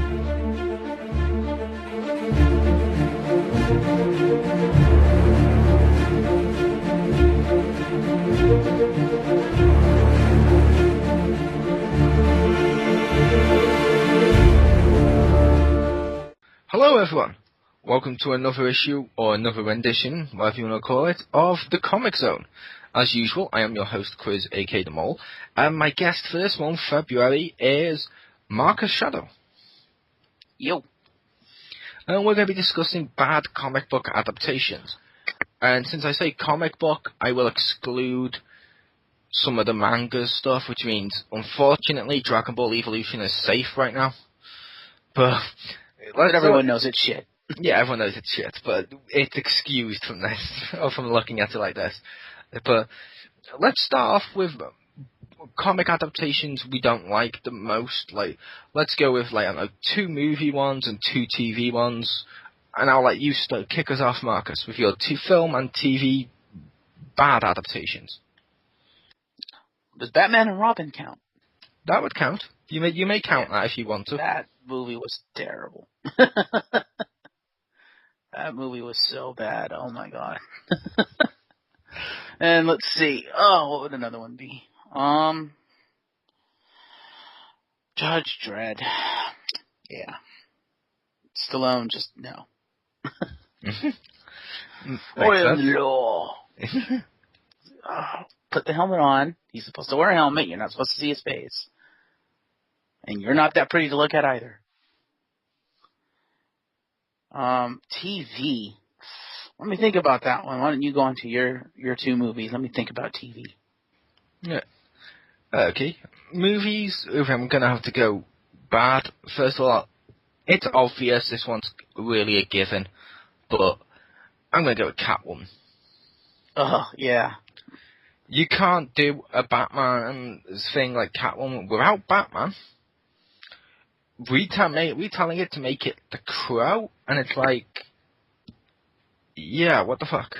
Hello everyone, welcome to another issue, or another rendition, whatever you want to call it, of The Comic Zone. As usual, I am your host Chriz, aka The Mole, and my guest for this month, February, is Marcus Shadow. Yo. And we're going to be discussing bad comic book adaptations. And since I say comic book, I will exclude some of the manga stuff, which means, unfortunately, Dragon Ball Evolution is safe right now. But everyone knows it's shit. Yeah, everyone knows it's shit, but it's excused from this, or from looking at it like this. But let's start off with comic adaptations we don't like the most. Like, let's go with, like, I don't know, 2 movie ones and 2 TV ones. And I'll let you kick us off, Marcus, with your 2 film and TV bad adaptations. Does Batman and Robin count? That would count. You may count that if you want to. That movie was terrible. That movie was so bad. Oh my god. And let's see. Oh, what would another one be? Judge Dredd. Yeah. Stallone, just no. Law. Put the helmet on. He's supposed to wear a helmet. You're not supposed to see his face. And you're not that pretty to look at either. TV. Let me think about that one. Why don't you go on to your 2 movies? Let me think about TV. Yeah. Okay. Movies, if I'm going to have to go bad, first of all, it's obvious this one's really a given, but I'm going to go with Catwoman. Oh, yeah. You can't do a Batman thing like Catwoman without Batman. Retelling it to make it the Crow, and it's like, yeah, what the fuck?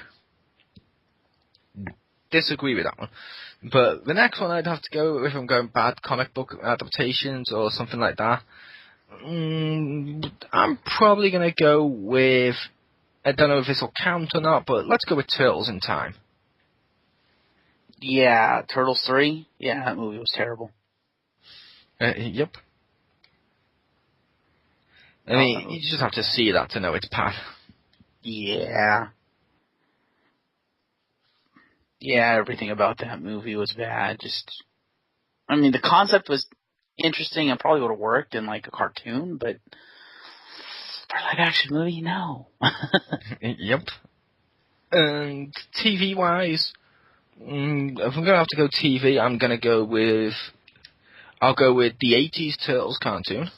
Disagree with that one. But the next one I'd have to go, if I'm going bad comic book adaptations or something like that, I'm probably going to go with, I don't know if this will count or not, but let's go with Turtles in Time. Yeah, Turtles 3? Yeah, that movie was terrible. Yep. I mean, you just have to see that to know it's bad. Yeah. Yeah, everything about that movie was bad. I mean, the concept was interesting and probably would have worked in, like, a cartoon, but for a live-action movie, no. Yep. And TV-wise, if I'm going to have to go TV, I'll go with the 80s Turtles cartoon,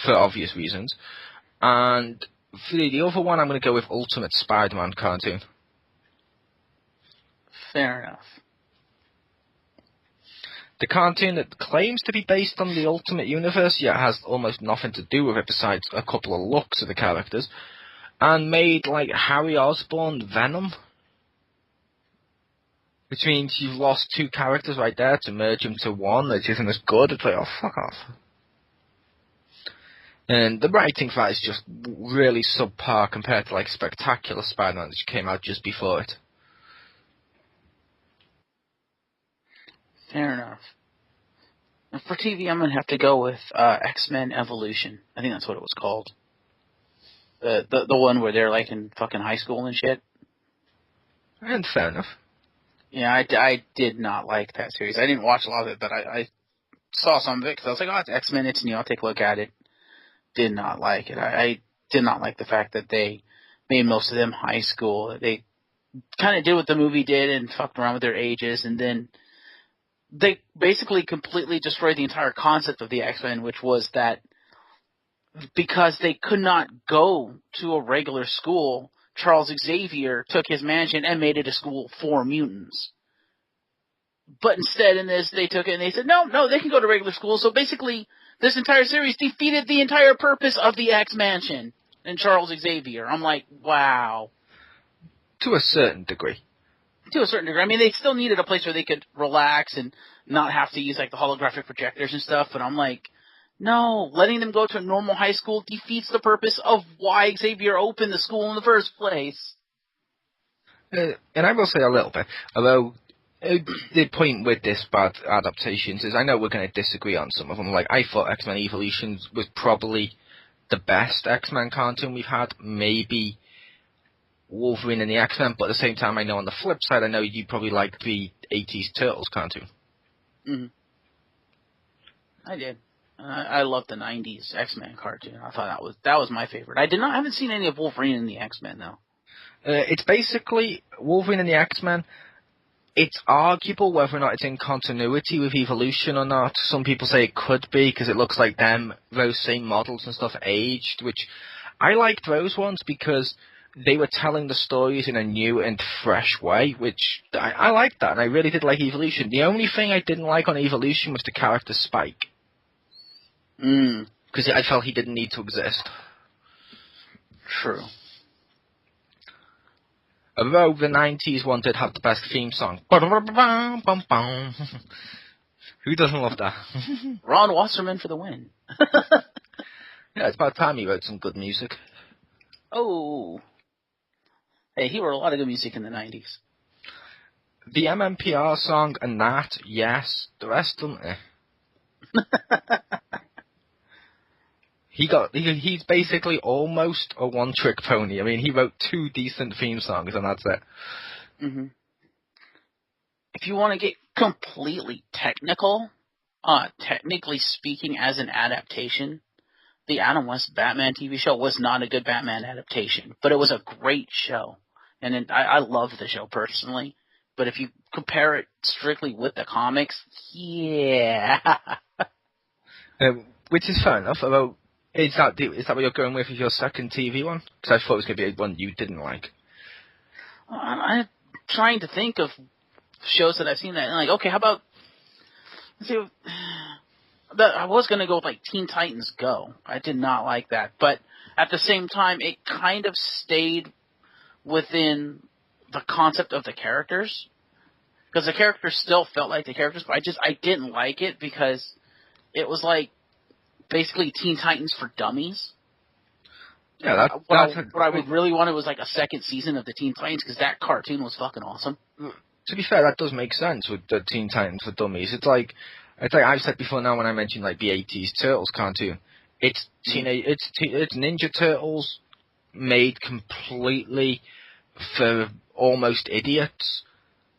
for obvious reasons. And for the other one, I'm going to go with Ultimate Spider-Man cartoon. Fair enough. The cartoon that claims to be based on the Ultimate Universe, yet has almost nothing to do with it besides a couple of looks of the characters, and made, like, Harry Osborn Venom. Which means you've lost 2 characters right there to merge them to one that isn't as good. It's like, oh, fuck off. And the writing for that is just really subpar compared to, like, Spectacular Spider-Man, which came out just before it. Fair enough. And for TV, I'm going to have to go with X-Men Evolution. I think that's what it was called. The one where they're, like, in fucking high school and shit. And fair enough. Yeah, I did not like that series. I didn't watch a lot of it, but I saw some of it because I was like, oh, it's X-Men, it's new, I'll take a look at it. Did not like it. I did not like the fact that they made most of them high school. They kind of did what the movie did and fucked around with their ages, and then they basically completely destroyed the entire concept of the X-Men, which was that because they could not go to a regular school, Charles Xavier took his mansion and made it a school for mutants. But instead in this, they took it and they said, no, they can go to regular school. So basically, this entire series defeated the entire purpose of the X-Mansion and Charles Xavier. I'm like, wow. To a certain degree. To a certain degree. I mean, they still needed a place where they could relax and not have to use, like, the holographic projectors and stuff. But I'm like, No, letting them go to a normal high school defeats the purpose of why Xavier opened the school in the first place. And I will say a little bit, although the point with this bad adaptations is I know we're going to disagree on some of them. Like, I thought X-Men Evolutions was probably the best X-Men cartoon we've had, maybe Wolverine and the X-Men, but at the same time I know on the flip side, I know you probably liked the 80s Turtles cartoon. Mm-hmm. I did. I loved the 90s X-Men cartoon. I thought that was my favorite. I haven't seen any of Wolverine and the X-Men, though. It's basically Wolverine and the X-Men. It's arguable whether or not it's in continuity with Evolution or not. Some people say it could be, because it looks like those same models and stuff aged, which I liked those ones because they were telling the stories in a new and fresh way, which I liked that, and I really did like Evolution. The only thing I didn't like on Evolution was the character Spike. Because I felt he didn't need to exist. True. Although the 90s one did have the best theme song. Who doesn't love that? Ron Wasserman for the win. Yeah, it's about time he wrote some good music. Oh. Hey, he wrote a lot of good music in the 90s. The MMPR song and that, yes. The rest don't. He's basically almost a one-trick pony. I mean, he wrote 2 decent theme songs, and that's it. Mm-hmm. If you want to get completely technical, technically speaking, as an adaptation, the Adam West Batman TV show was not a good Batman adaptation, but it was a great show, and I love the show personally. But if you compare it strictly with the comics, yeah. Which is fair enough, although... Is that what you're going with your second TV one? Because I thought it was going to be one you didn't like. I'm trying to think of shows that I've seen that, and like, okay, how about... Let's see, I was going to go with, like, Teen Titans Go. I did not like that. But at the same time, it kind of stayed within the concept of the characters. Because the characters still felt like the characters, but I didn't like it because it was like, basically Teen Titans for dummies. Yeah, what I would really wanted was like a second season of the Teen Titans, because that cartoon was fucking awesome. To be fair, that does make sense with the Teen Titans for dummies. It's like I've said before now when I mentioned like the 80s Turtles cartoon. It's Ninja Turtles made completely for almost idiots,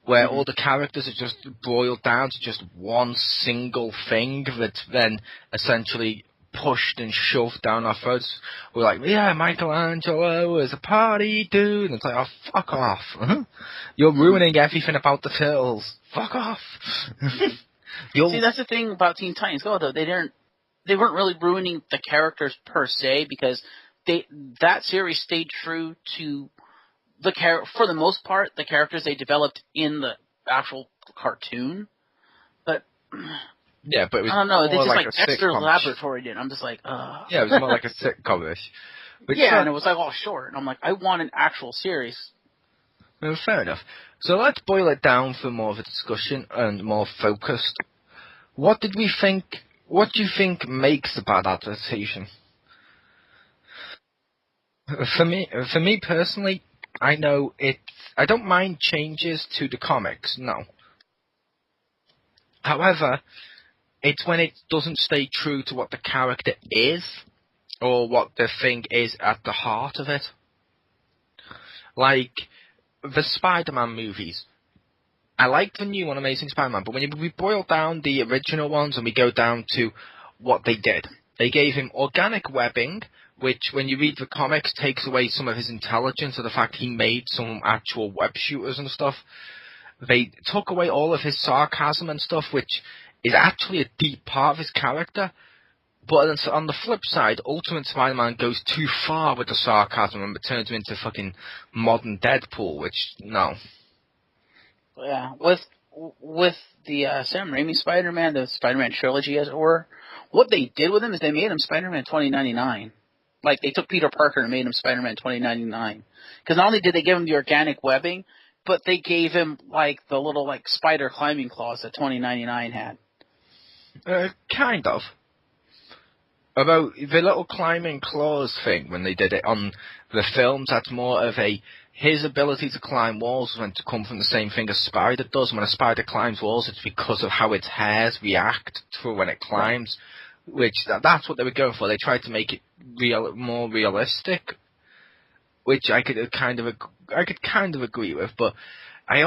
where all the characters are just boiled down to just one single thing that's then essentially pushed and shoved down our throats. We're like, yeah, Michelangelo is a party dude. And it's like, oh, fuck off. You're ruining everything about the Turtles. Fuck off. See, that's the thing about Teen Titans Go, though. They weren't really ruining the characters per se, because that series stayed true to for the most part, the characters they developed in the actual cartoon. But yeah, but it was I don't know. They just like Dexter Laboratory did. I'm just like, ugh. Yeah, it was more like a sitcom-ish. Yeah, and it was like all short. And I'm like, I want an actual series. Well, fair enough. So let's boil it down for more of a discussion and more focused. What do you think makes a bad adaptation? For me personally, I don't mind changes to the comics, no. However, it's when it doesn't stay true to what the character is, or what the thing is at the heart of it. Like, the Spider-Man movies. I like the new one, Amazing Spider-Man, but when we boil down the original ones and we go down to what they did, they gave him organic webbing, which, when you read the comics, takes away some of his intelligence, or the fact he made some actual web shooters and stuff. They took away all of his sarcasm and stuff, which is actually a deep part of his character. But on the flip side, Ultimate Spider-Man goes too far with the sarcasm and turns him into fucking modern Deadpool, which, no. Yeah, with the Sam Raimi Spider-Man, the Spider-Man trilogy, as it were, what they did with him is they made him Spider-Man 2099. Like, they took Peter Parker and made him Spider-Man 2099. Because not only did they give him the organic webbing, but they gave him, like, the little, like, spider climbing claws that 2099 had. Kind of. About the little climbing claws thing when they did it on the films, that's more of his ability to climb walls meant to come from the same thing a spider does. When a spider climbs walls, it's because of how its hairs react to when it climbs, which that's what they were going for. They tried to make it more realistic, which I could kind of agree with, but I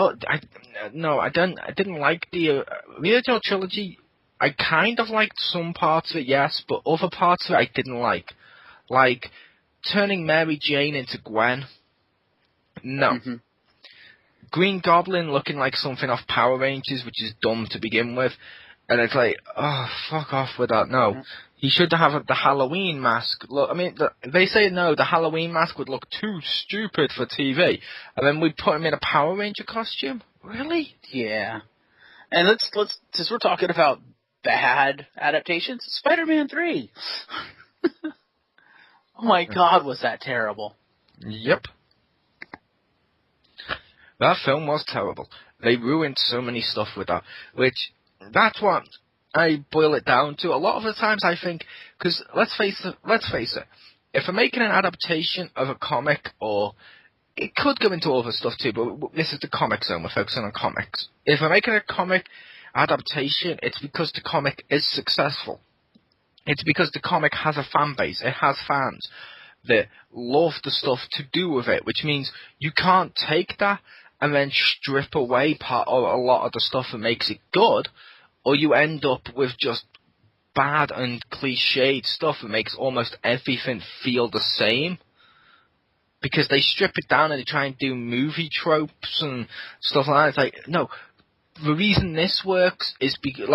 didn't like the original trilogy. I kind of liked some parts of it, yes, but other parts of it I didn't like. Like, turning Mary Jane into Gwen. No. Mm-hmm. Green Goblin looking like something off Power Rangers, which is dumb to begin with. And it's like, oh, fuck off with that, no. Mm-hmm. He should have the Halloween mask. Look, I mean, they say no, the Halloween mask would look too stupid for TV. And then we put him in a Power Ranger costume? Really? Yeah. And let's since we're talking about bad adaptations, Spider-Man 3. Oh my God, was that terrible? Yep. That film was terrible. They ruined so many stuff with that, which, that's what I boil it down to. A lot of the times I think, because let's face it, if we're making an adaptation of a comic, or it could go into other stuff too, but this is the comic zone, we're focusing on comics. If we're making a comic adaptation, it's because the comic is successful. It's because the comic has a fan base. It has fans that love the stuff to do with it, which means you can't take that and then strip away part or a lot of the stuff that makes it good, or you end up with just bad and cliched stuff that makes almost everything feel the same. Because they strip it down and they try and do movie tropes and stuff like that. It's like, no, the reason this works is because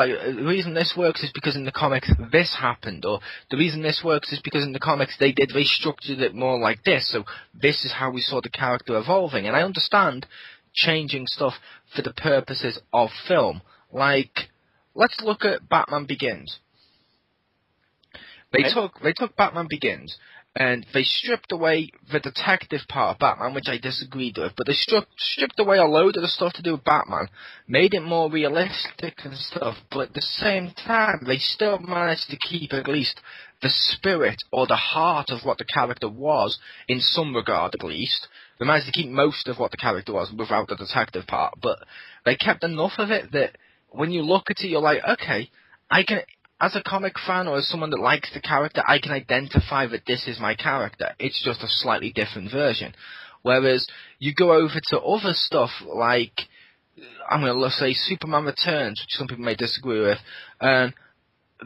in the comics this happened, or the reason this works is because in the comics they structured it more like this, so this is how we saw the character evolving. And I understand changing stuff for the purposes of film. Like, let's look at Batman Begins. They took Batman Begins, and they stripped away the detective part of Batman, which I disagreed with, but they stripped away a load of the stuff to do with Batman, made it more realistic and stuff, but at the same time, they still managed to keep at least the spirit or the heart of what the character was, in some regard at least. They managed to keep most of what the character was without the detective part, but they kept enough of it that when you look at it, you're like, okay, I can... As a comic fan or as someone that likes the character, I can identify that this is my character. It's just a slightly different version. Whereas you go over to other stuff like, I'm going to say Superman Returns, which some people may disagree with, and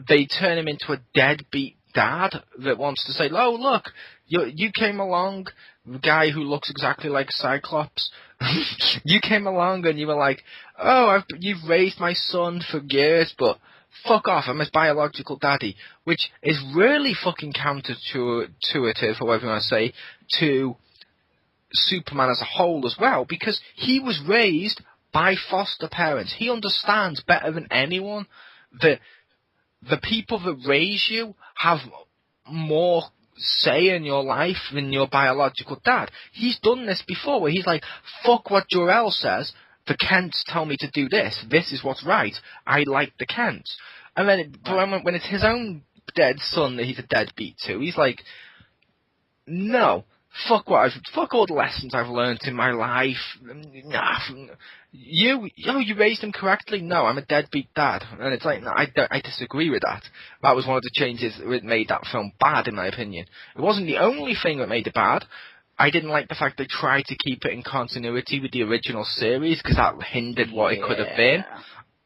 they turn him into a deadbeat dad that wants to say, oh, look, you came along, the guy who looks exactly like Cyclops. You came along and you were like, oh, you've raised my son for years, but... fuck off, I'm his biological daddy, which is really fucking counterintuitive, or whatever you want to say, to Superman as a whole as well, because he was raised by foster parents. He understands better than anyone that the people that raise you have more say in your life than your biological dad. He's done this before, where he's like, fuck what Jor-El says, the Kents tell me to do this. This is what's right. I like the Kents. And then when it's his own dead son that he's a deadbeat to, he's like, no, fuck all the lessons I've learned in my life. Nah, you raised him correctly? No, I'm a deadbeat dad. And it's like, no, I disagree with that. That was one of the changes that made that film bad, in my opinion. It wasn't the only thing that made it bad. I didn't like the fact they tried to keep it in continuity with the original series, because that hindered what it could have been.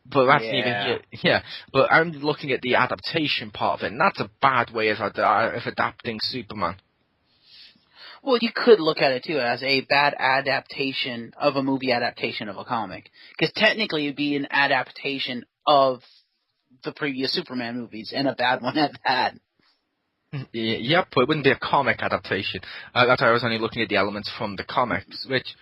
But that's even here. Yeah, but I'm looking at the adaptation part of it, and that's a bad way of adapting Superman. Well, you could look at it, too, as a bad adaptation of a movie adaptation of a comic. Because technically it would be an adaptation of the previous Superman movies, and a bad one at that. Yep, but it wouldn't be a comic adaptation. That's why I was only looking at the elements from the comics, which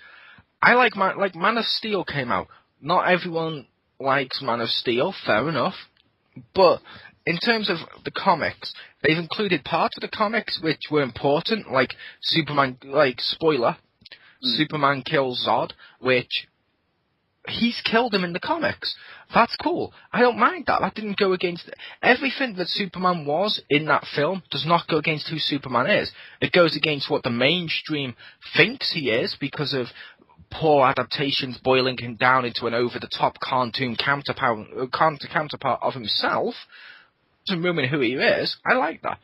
I like. Man of Steel came out. Not everyone likes Man of Steel, fair enough. But in terms of the comics, they've included parts of the comics which were important, like Superman. Like spoiler, Superman kills Zod, which he's killed him in the comics. That's cool. I don't mind that. That didn't go against... Everything that Superman was in that film does not go against who Superman is. It goes against what the mainstream thinks he is because of poor adaptations boiling him down into an over-the-top cartoon counterpart of himself. Doesn't ruin who he is. I like that.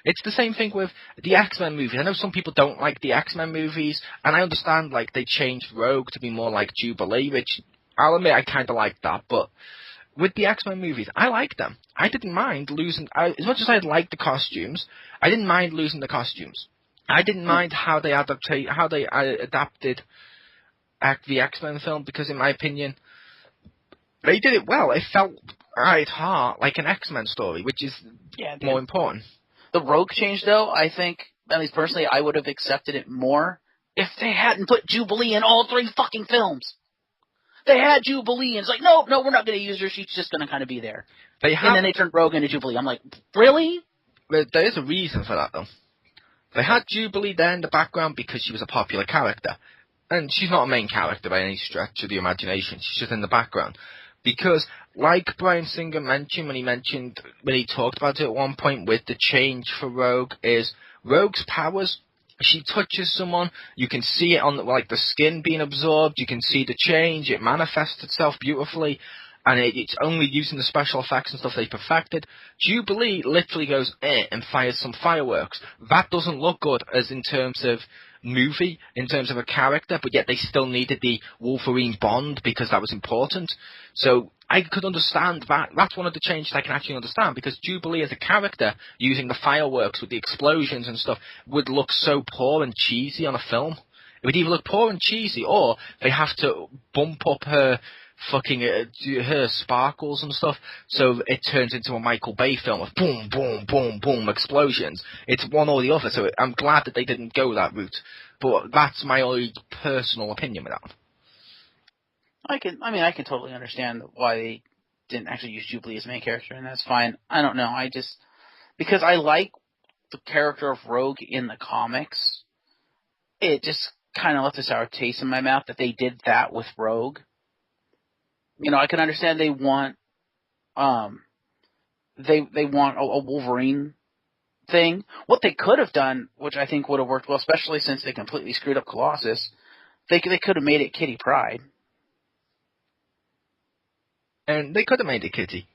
It's the same thing with the X-Men movies. I know some people don't like the X-Men movies, and I understand, like, they changed Rogue to be more like Jubilee, which I'll admit I kind of like that, but with the X-Men movies, I like them. I didn't mind losing... as much as I liked the costumes, I didn't mind losing the costumes. I didn't mind how they adapted the X-Men film, because in my opinion, they did it well. It felt at heart like an X-Men story, which is more important. The Rogue change, though, I think, at least personally, I would have accepted it more if they hadn't put Jubilee in all 3 fucking films. They had Jubilee, and it's like, no, we're not going to use her. She's just going to kind of be there. And then they turned Rogue into Jubilee. I'm like, really? There is a reason for that, though. They had Jubilee there in the background because she was a popular character. And she's not a main character by any stretch of the imagination. She's just in the background. Because, like Bryan Singer mentioned when he talked about it at one point with the change for Rogue, is Rogue's powers, she touches someone, you can see it on the skin being absorbed, you can see the change, it manifests itself beautifully, and it's only using the special effects and stuff they perfected. Jubilee literally goes and fires some fireworks. That doesn't look good as in terms of movie, in terms of a character, but yet they still needed the Wolverine bond because that was important. So I could understand that. That's one of the changes I can actually understand, because Jubilee as a character, using the fireworks with the explosions and stuff, would look so poor and cheesy on a film. It would either look poor and cheesy, or they have to bump up her her sparkles and stuff, so it turns into a Michael Bay film of boom, boom, boom, boom, explosions. It's one or the other, so I'm glad that they didn't go that route. But that's my only personal opinion with that one. I can totally understand why they didn't actually use Jubilee as main character, and that's fine. I don't know, because I like the character of Rogue in the comics, it just kind of left a sour taste in my mouth that they did that with Rogue. You know, I can understand they want they want a Wolverine thing. What they could have done, which I think would have worked well, especially since they completely screwed up Colossus, they could have made it Kitty Pryde. And they could have made it Kitty.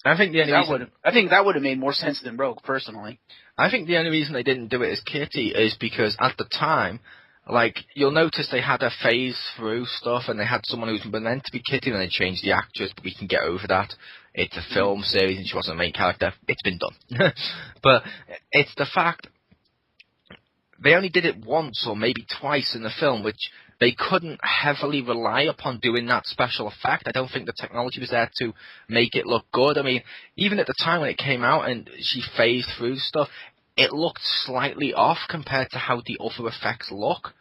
I think that would have made more sense than Rogue, personally. I think the only reason they didn't do it as Kitty is because at the time, like, you'll notice they had a phase through stuff, and they had someone who's meant to be Kitty, and they changed the actress, but we can get over that. It's a film series, and she wasn't a main character. It's been done. But it's the fact they only did it once or maybe twice in the film, which they couldn't heavily rely upon doing that special effect. I don't think the technology was there to make it look good. I mean, even at the time when it came out and she phased through stuff, it looked slightly off compared to how the other effects look.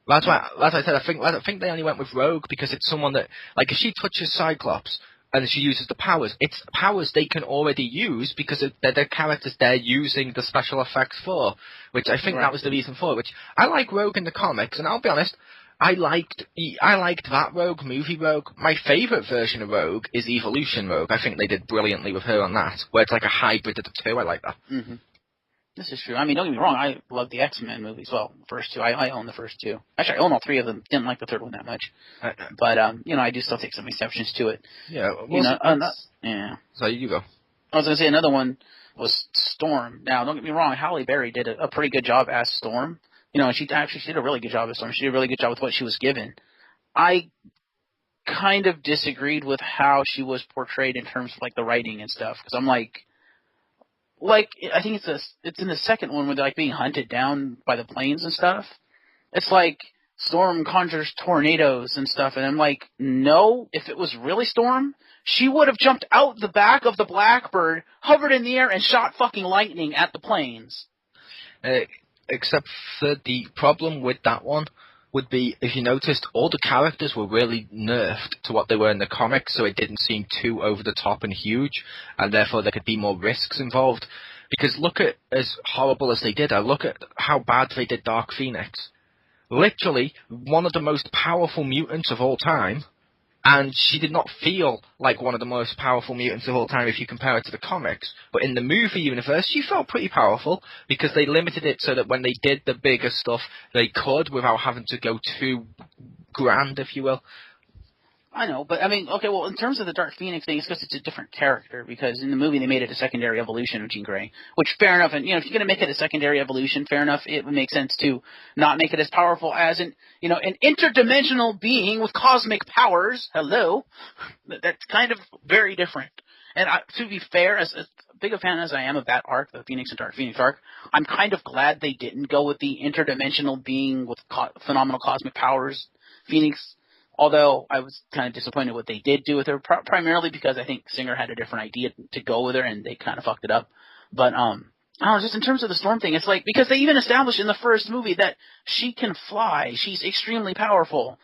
That's why, as I said, I think they only went with Rogue because it's someone that, like, if she touches Cyclops and she uses the powers, it's powers they can already use because they're the characters they're using the special effects for, which I think that was the reason for it. Which I like Rogue in the comics, and I'll be honest, I liked that Rogue, movie Rogue. My favourite version of Rogue is Evolution Rogue. I think they did brilliantly with her on that, where it's like a hybrid of the two. I like that. Mm-hmm. This is true. I mean, don't get me wrong, I love the X-Men movies. Well, first two. I own the first two. Actually, I own all 3 of them. Didn't like the third one that much. But, I do still take some exceptions to it. Yeah. Yeah. So you go. I was going to say another one was Storm. Now, don't get me wrong, Halle Berry did a pretty good job as Storm. She did a really good job as Storm. She did a really good job with what she was given. I kind of disagreed with how she was portrayed in terms of, like, the writing and stuff. Because I'm like, I think it's in the second one where they're, like, being hunted down by the planes and stuff. It's like Storm conjures tornadoes and stuff, and I'm like, no, if it was really Storm, she would have jumped out the back of the Blackbird, hovered in the air, and shot fucking lightning at the planes. Except for the problem with that one would be, if you noticed, all the characters were really nerfed to what they were in the comics, so it didn't seem too over the top and huge, and therefore there could be more risks involved. Because look at, as horrible as they did, look at how bad they did Dark Phoenix. Literally, one of the most powerful mutants of all time And she did not feel like one of the most powerful mutants of all time if you compare it to the comics. But in the movie universe, she felt pretty powerful because they limited it so that when they did the bigger stuff, they could without having to go too grand, if you will. I know, but I mean, okay, well, in terms of the Dark Phoenix thing, it's because it's a different character, because in the movie they made it a secondary evolution of Jean Grey, which, fair enough, and, if you're going to make it a secondary evolution, fair enough, it would make sense to not make it as powerful as an interdimensional being with cosmic powers. Hello. That's kind of very different. And to be fair, as big a fan as I am of that arc, the Phoenix and Dark Phoenix arc, I'm kind of glad they didn't go with the interdimensional being with phenomenal cosmic powers, Phoenix. Although I was kind of disappointed what they did do with her, primarily because I think Singer had a different idea to go with her, and they kind of fucked it up. But I don't know, just in terms of the Storm thing, it's like, because they even established in the first movie that she can fly, she's extremely powerful,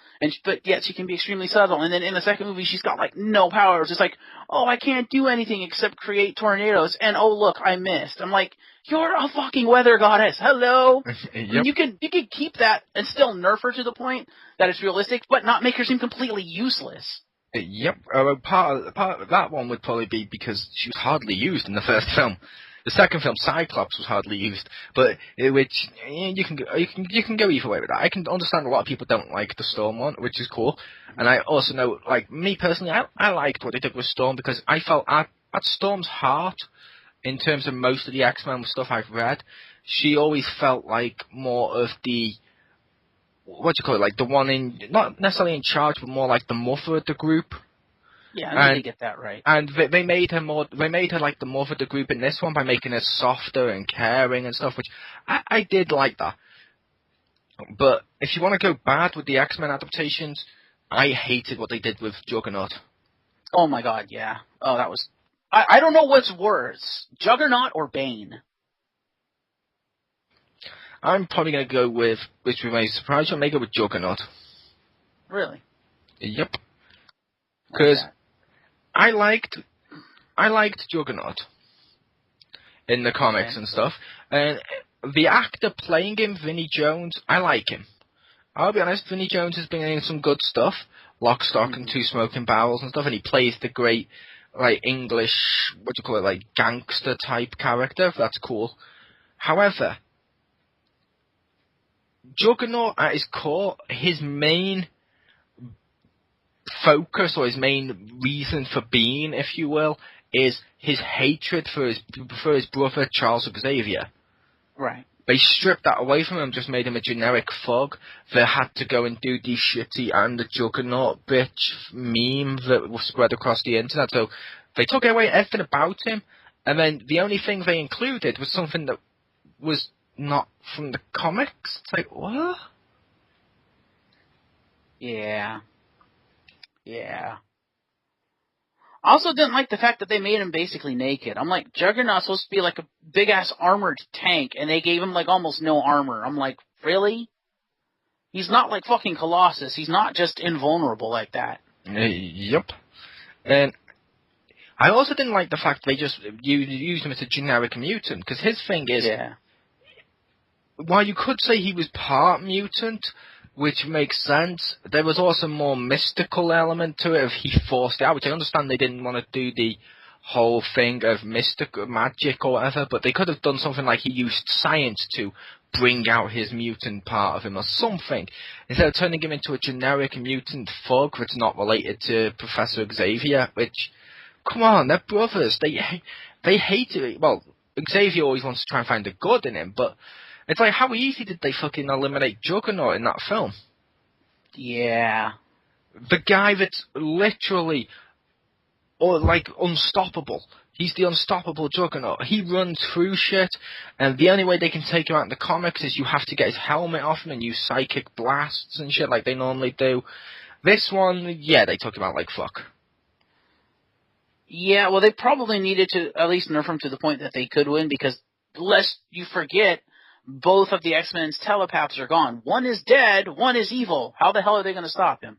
but yet she can be extremely subtle. And then in the second movie, she's got like no powers. It's like, oh, I can't do anything except create tornadoes, and oh look, I missed. I'm like, you're a fucking weather goddess. Hello. Yep. You can keep that and still nerf her to the point that it's realistic, but not make her seem completely useless. Yep. Part of that one would probably be because she was hardly used in the first film. The second film, Cyclops, was hardly used, but which you can go either way with that. I can understand a lot of people don't like the Storm one, which is cool, and I also know, like me personally, I liked what they did with Storm because I felt at Storm's heart, in terms of most of the X-Men stuff I've read, she always felt like more of the, what do you call it, like the one in, not necessarily in charge, but more like the mother of the group. Yeah, I need to get that right. And they made her like the mother of the group in this one by making her softer and caring and stuff, which I did like that. But if you want to go bad with the X-Men adaptations, I hated what they did with Juggernaut. Oh my god, yeah. Oh, that was... I don't know what's worse, Juggernaut or Bane. I'm probably going to go with, which may surprise you, I'm going to go with Juggernaut. Really? Yep. Because I liked Juggernaut in the comics and stuff, and the actor playing him, Vinnie Jones, I like him. I'll be honest, Vinnie Jones has been in some good stuff, Lock, Stock and Two Smoking Barrels and stuff, and he plays the great, like, English, what do you call it, like, gangster type character. That's cool. However, Juggernaut at his core, his main focus, or his main reason for being, if you will, is his hatred for his brother Charles Xavier. Right. They stripped that away from him, just made him a generic thug that had to go and do the shitty and the Juggernaut bitch meme that was spread across the internet. So they took away everything about him, and then the only thing they included was something that was not from the comics. It's like, what? Yeah. Yeah. I also didn't like the fact that they made him basically naked. I'm like, Juggernaut's supposed to be like a big-ass armored tank, and they gave him like almost no armor. I'm like, really? He's not like fucking Colossus. He's not just invulnerable like that. Yep. And I also didn't like the fact they just used him as a generic mutant, because his thing is, while you could say he was part mutant, which makes sense, there was also more mystical element to it if he forced it out, which I understand they didn't want to do the whole thing of magic or whatever, but they could have done something like he used science to bring out his mutant part of him or something, instead of turning him into a generic mutant thug that's not related to Professor Xavier, which, come on, they're brothers, they hate it. Well, Xavier always wants to try and find the good in him, but it's like, how easy did they fucking eliminate Juggernaut in that film? Yeah. The guy that's literally, like, unstoppable. He's the unstoppable Juggernaut. He runs through shit, and the only way they can take him out in the comics is you have to get his helmet off him and use psychic blasts and shit like they normally do. This one, yeah, they took him out like fuck. Yeah, well, they probably needed to at least nerf him to the point that they could win, because lest you forget, both of the X-Men's telepaths are gone. One is dead, one is evil. How the hell are they going to stop him?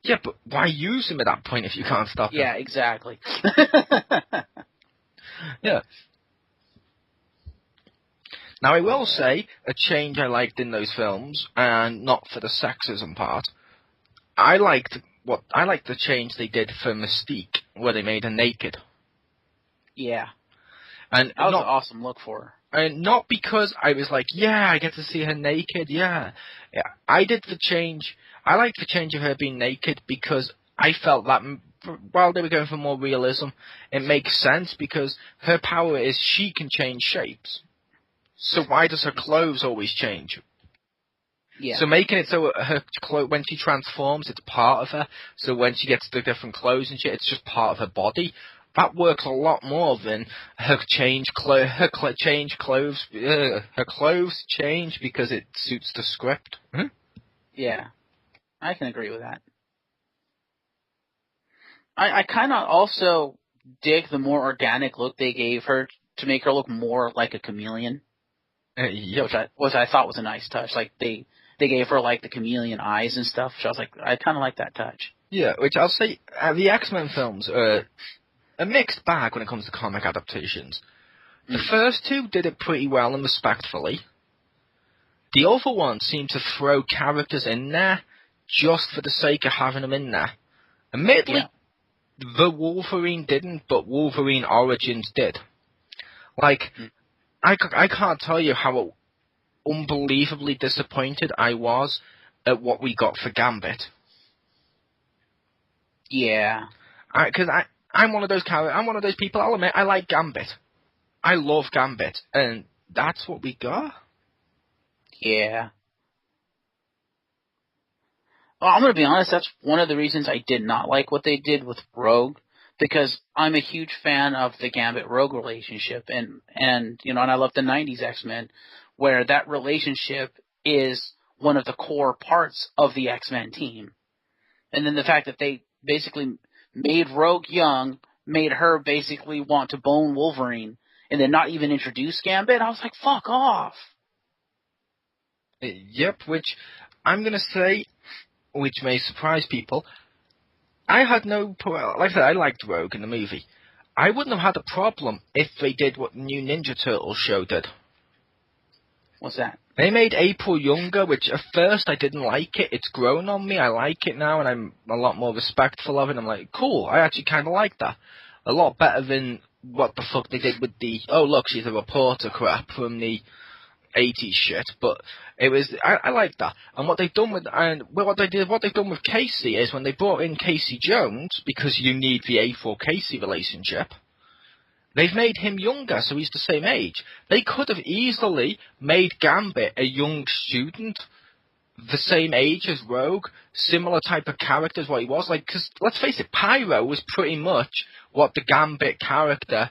Yeah, but why use him at that point if you can't stop him? Yeah, exactly. Yeah. Now, I will say, a change I liked in those films, and not for the sexism part, I liked the change they did for Mystique, where they made her naked. Yeah. And that was an awesome look for her. And not because I was like, yeah, I get to see her naked, yeah. I did the change. I liked the change of her being naked because I felt that while they were going for more realism, it makes sense because her power is she can change shapes. So why does her clothes always change? Yeah. So making it so her when she transforms, it's part of her. So when she gets the different clothes and shit, it's just part of her body. That works a lot more than her clothes change because it suits the script. Hmm? Yeah, I can agree with that. I kind of also dig the more organic look they gave her to make her look more like a chameleon. Yep. Which I thought was a nice touch. Like they gave her like the chameleon eyes and stuff. Which I was like, I kind of like that touch. Yeah, which I'll say the X-Men films are a mixed bag when it comes to comic adaptations. The first two did it pretty well and respectfully. The other ones seem to throw characters in there just for the sake of having them in there. Admittedly, the Wolverine didn't, but Wolverine Origins did. Like, I can't tell you how unbelievably disappointed I was at what we got for Gambit. Yeah. Because I'm one of those people, I'll admit, I like Gambit. I love Gambit, and that's what we got? Yeah. Well, I'm going to be honest, that's one of the reasons I did not like what they did with Rogue, because I'm a huge fan of the Gambit-Rogue relationship, and I love the 90s X-Men, where that relationship is one of the core parts of the X-Men team. And then the fact that they basically made Rogue young, made her basically want to bone Wolverine, and then not even introduce Gambit, I was like, fuck off. Yep, which I'm going to say, which may surprise people, I had no... Like I said, I liked Rogue in the movie. I wouldn't have had a problem if they did what the new Ninja Turtles show did. What's that? They made April younger, which at first I didn't like it. It's grown on me. I like it now, and I'm a lot more respectful of it. I'm like, cool, I actually kind of like that. A lot better than what the fuck they did with the, oh look, she's a reporter crap from the 80s shit. But it was, I like that. And what they've done with Casey is when they brought in Casey Jones, because you need the A4 Casey relationship, they've made him younger, so he's the same age. They could have easily made Gambit a young student, the same age as Rogue, similar type of character as what he was. Like, because let's face it, Pyro was pretty much what the Gambit character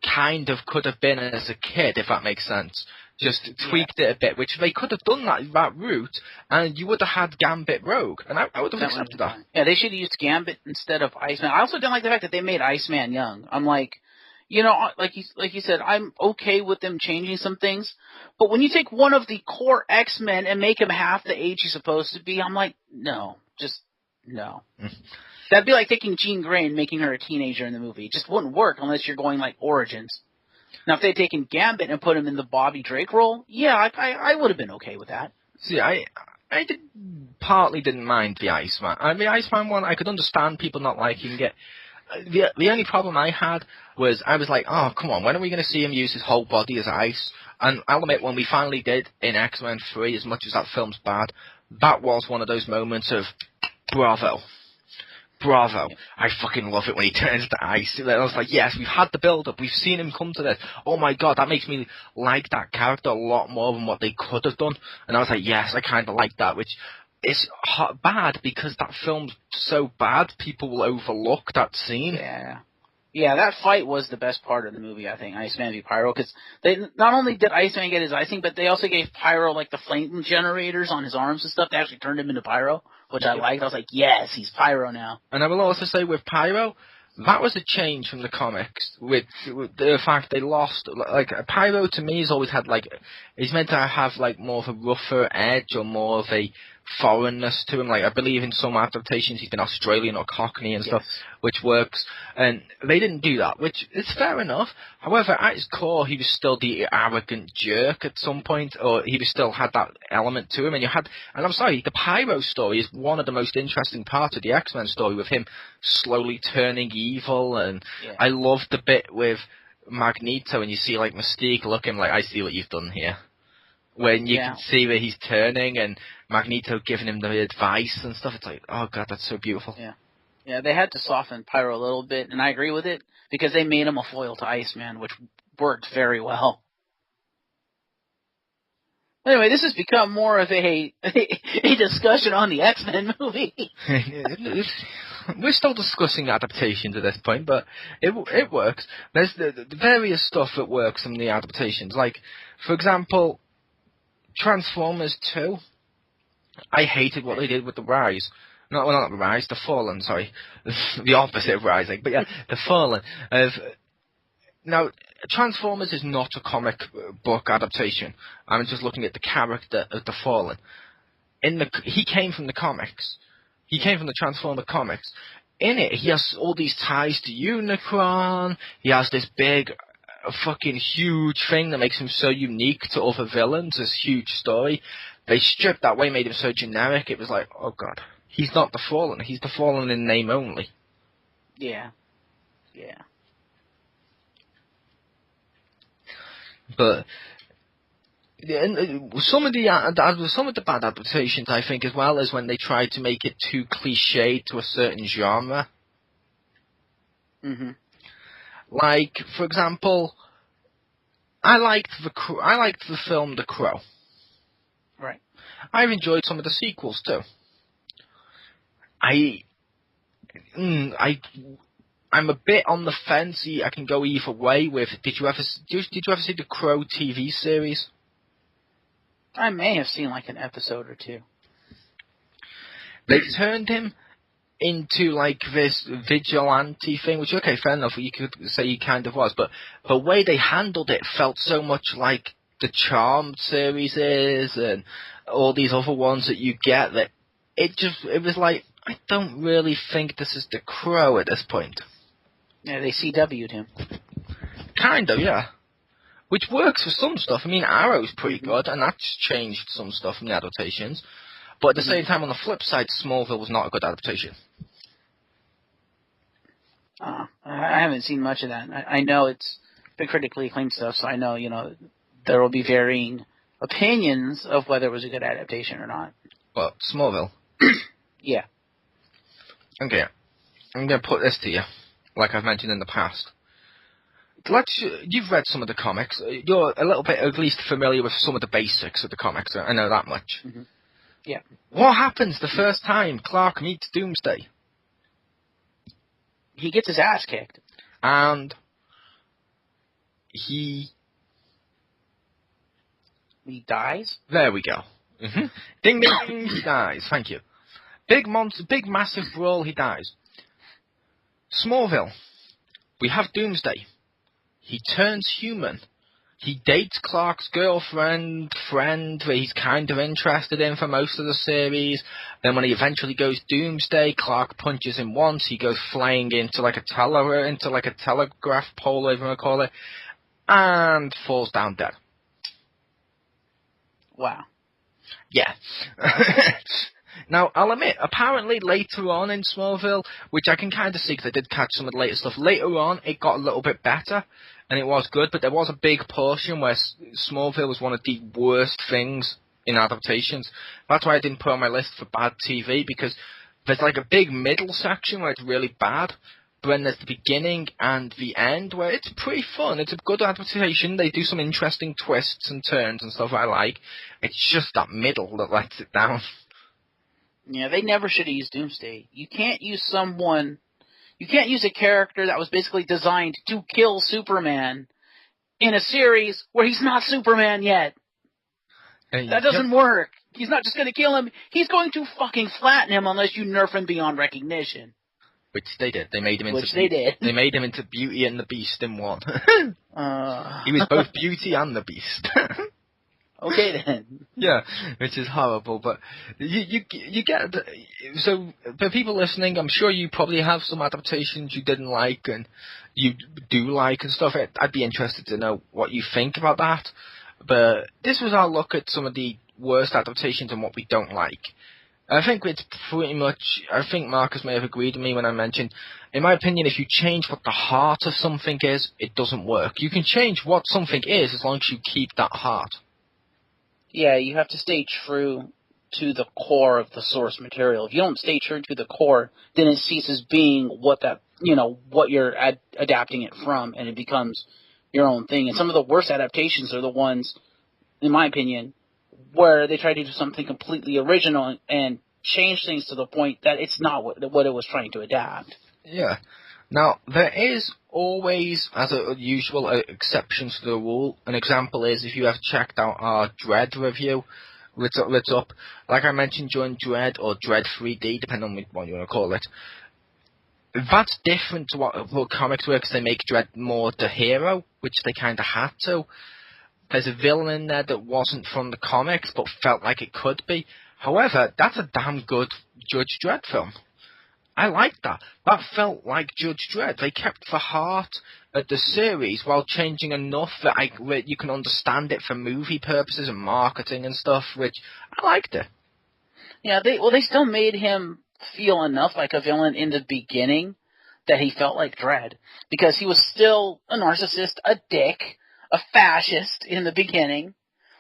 kind of could have been as a kid, if that makes sense. Just tweaked it a bit, which they could have done that route, and you would have had Gambit Rogue, and I would have accepted that. Yeah, they should have used Gambit instead of Iceman. I also didn't like the fact that they made Iceman young. I'm like, like you said, I'm okay with them changing some things, but when you take one of the core X-Men and make him half the age he's supposed to be, I'm like, no, just no. That'd be like taking Jean Grey and making her a teenager in the movie. It just wouldn't work unless you're going like Origins. Now, if they'd taken Gambit and put him in the Bobby Drake role, yeah, I would have been okay with that. See, I partly didn't mind the Iceman. The Iceman one, I could understand people not liking it. The only problem I had was I was like, oh, come on, when are we going to see him use his whole body as ice? And I'll admit, when we finally did in X-Men 3, as much as that film's bad, that was one of those moments of bravo. Bravo. I fucking love it when he turns to ice. I was like, yes, we've had the build-up. We've seen him come to this. Oh my god, that makes me like that character a lot more than what they could have done. And I was like, yes, I kind of like that, which is bad because that film's so bad, people will overlook that scene. Yeah, that fight was the best part of the movie, I think, Iceman v. Pyro, because they not only did Iceman get his icing, but they also gave Pyro, like, the flame generators on his arms and stuff. They actually turned him into Pyro, which I liked. I was like, yes, he's Pyro now. And I will also say with Pyro, that was a change from the comics, with the fact they lost, like, Pyro to me has always had, like, he's meant to have, like, more of a rougher edge or more of a foreignness to him. Like, I believe in some adaptations he's been Australian or Cockney and stuff, which works. And they didn't do that, which is fair enough. However, at his core, he was still the arrogant jerk at some point, or he was still had that element to him. And I'm sorry, the Pyro story is one of the most interesting parts of the X-Men story, with him slowly turning evil. And I love the bit with Magneto, and you see like Mystique looking like, I see what you've done here. When you can see where he's turning, and Magneto giving him the advice and stuff, it's like, oh god, that's so beautiful. Yeah, they had to soften Pyro a little bit, and I agree with it, because they made him a foil to Iceman, which worked very well. Anyway, this has become more of a discussion on the X-Men movie. We're still discussing adaptations at this point, but it works. There's the various stuff that works from the adaptations. Like, for example, Transformers 2. I hated what they did with the Rise. Not the Rise, the Fallen, sorry. The opposite of Rising, but yeah, the Fallen. Now, Transformers is not a comic book adaptation. I'm just looking at the character of the Fallen. He came from the comics. He came from the Transformer comics. In it, he has all these ties to Unicron. He has this big, fucking huge thing that makes him so unique to other villains. This huge story. They stripped that away, made him so generic. It was like, oh god, he's not the Fallen. He's the Fallen in name only. Yeah. But some of the bad adaptations, I think, as well, is when they try to make it too cliche to a certain genre. Mm-hmm. Like, for example, I liked the film The Crow. Right. I've enjoyed some of the sequels too. I'm a bit on the fence. I can go either way with. Did you ever see the Crow TV series? I may have seen like an episode or two. They turned him into like this vigilante thing, which, okay, fair enough, you could say he kind of was, but the way they handled it felt so much like the Charmed series is, and all these other ones that you get, that it was like, I don't really think this is the Crow at this point. Yeah, they CW'd him. Kind of, yeah. Which works for some stuff. I mean, Arrow's pretty good, and that's changed some stuff from the adaptations. But at the same time, on the flip side, Smallville was not a good adaptation. I haven't seen much of that. I know it's been critically acclaimed stuff, so I know, there will be varying opinions of whether it was a good adaptation or not. Well, Smallville? Yeah. Okay. I'm going to put this to you, like I've mentioned in the past. You've read some of the comics. You're a little bit at least familiar with some of the basics of the comics. I know that much. Mm-hmm. Yeah. What happens the first time Clark meets Doomsday? He gets his ass kicked. And he dies? There we go. Mm-hmm. Ding, ding, ding, he dies. Thank you. Big massive brawl, he dies. Smallville. We have Doomsday. He turns human. He dates Clark's friend, where he's kind of interested in for most of the series. Then when he eventually goes Doomsday, Clark punches him once. He goes flying into like a telegraph pole, whatever you want to call it, and falls down dead. Wow. Yeah. Now, I'll admit, apparently later on in Smallville, which I can kind of see because I did catch some of the later stuff, later on it got a little bit better, and it was good, but there was a big portion where Smallville was one of the worst things in adaptations. That's why I didn't put on my list for bad TV, because there's like a big middle section where it's really bad, but then there's the beginning and the end where it's pretty fun. It's a good adaptation. They do some interesting twists and turns and stuff I like. It's just that middle that lets it down. Yeah, they never should have used Doomsday. You can't use a character that was basically designed to kill Superman in a series where he's not Superman yet. That doesn't work. He's not just going to kill him. He's going to fucking flatten him unless you nerf him beyond recognition. Which they did. They made him into They made him into Beauty and the Beast in one. He was both Beauty and the Beast. Okay then. Yeah, which is horrible, but you get so for people listening, I'm sure you probably have some adaptations you didn't like and you do like and stuff. I'd be interested to know what you think about that. But this was our look at some of the worst adaptations and what we don't like. I think it's pretty much. I think Marcus may have agreed with me when I mentioned, in my opinion, if you change what the heart of something is, it doesn't work. You can change what something is as long as you keep that heart. Yeah, you have to stay true to the core of the source material. If you don't stay true to the core, then it ceases being what that, what you're adapting it from, and it becomes your own thing. And some of the worst adaptations are the ones, in my opinion, where they try to do something completely original and change things to the point that it's not what it was trying to adapt. Yeah. Now, there is always, as usual, exceptions to the rule. An example is if you have checked out our Dredd review, it's up. Like I mentioned during Dredd, or Dredd 3D, depending on what you want to call it. That's different to what comics were, because they make Dredd more the hero, which they kind of had to. There's a villain in there that wasn't from the comics, but felt like it could be. However, that's a damn good Judge Dredd film. I liked that. That felt like Judge Dredd. They kept the heart of the series while changing enough that you can understand it for movie purposes and marketing and stuff, which I liked it. Yeah, they still made him feel enough like a villain in the beginning that he felt like Dredd, because he was still a narcissist, a dick, a fascist in the beginning,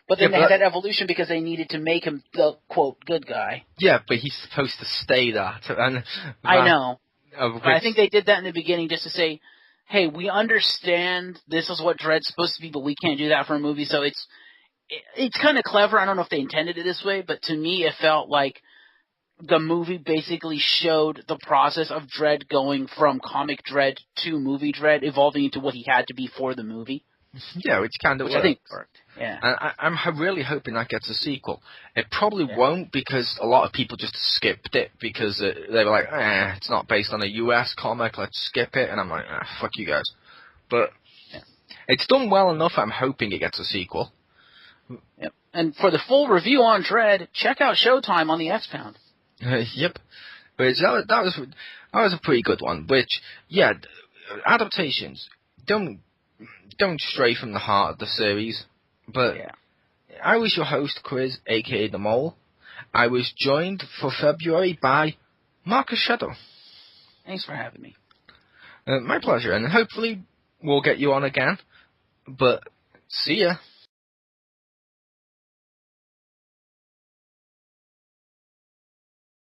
but then they had that evolution because they needed to make him the, quote, good guy. Yeah, but he's supposed to stay that. And I know. But I think they did that in the beginning just to say, hey, we understand this is what Dredd's supposed to be, but we can't do that for a movie, so it's kind of clever. I don't know if they intended it this way, but to me it felt like the movie basically showed the process of Dredd going from comic Dredd to movie Dredd, evolving into what he had to be for the movie. Yeah, which kind of I think worked. Yeah. And I'm really hoping that gets a sequel. It probably won't, because a lot of people just skipped it because they were like, it's not based on a US comic, let's skip it. And I'm like, fuck you guys. But it's done well enough, I'm hoping it gets a sequel. Yep. And for the full review on Dredd, check out Showtime on the X-Pound. Yep. But that was a pretty good one. Which, yeah, adaptations don't stray from the heart of the series. But I was your host, Chriz, aka The Mole. I was joined for February by Marcus Shadow. Thanks for having me. My pleasure, and hopefully we'll get you on again. But see ya.